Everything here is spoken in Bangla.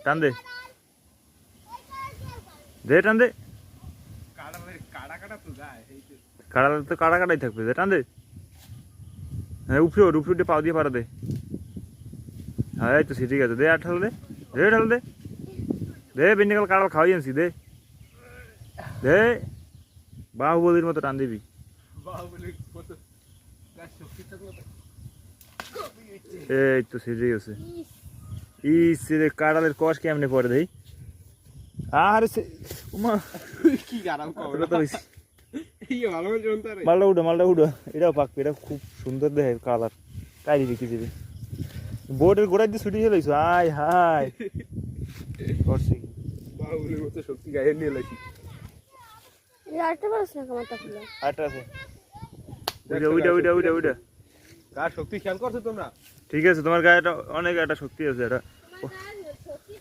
টান দে দে টান দে কাড়ালে তো কাড়া কাটাই থাকবে দে টান দে হ্যাঁ উপরে উপরে পাও দিয়ে পারা দে হ্যাঁ এই তো ঠিক আছে দে আর ঠাল দে দে ঠাল দে দে বেন্ডিকাল কাড়াল খাওয়াই আনছি দে দে বাহুবলীর মতো টান দিবি এই তো ঠিক আছে ইসে কাড়ালের কষ কেমনে পড়ে দেই আরে উমা কি গারাম এটা তো হইছে ইয়ে ভালো জনতারে মালটা উঠো এটাও পাকবে এটা খুব সুন্দর দেখে কালার কাইরি বিক্রি দিবে বোর্ডের গোড়ায় দিয়ে ছুটি চলে আইছো আয় হায় করছি বাহুবলীর মতো শক্তি গায়ে নিয়ে লাইছি লাইটটা পারছ না কামাটা খুলে আটটা আছে ওইটা কার শক্তি খেয়াল করছো তোমরা ঠিক আছে তোমার গায়ে অনেক একটা শক্তি আছে এটা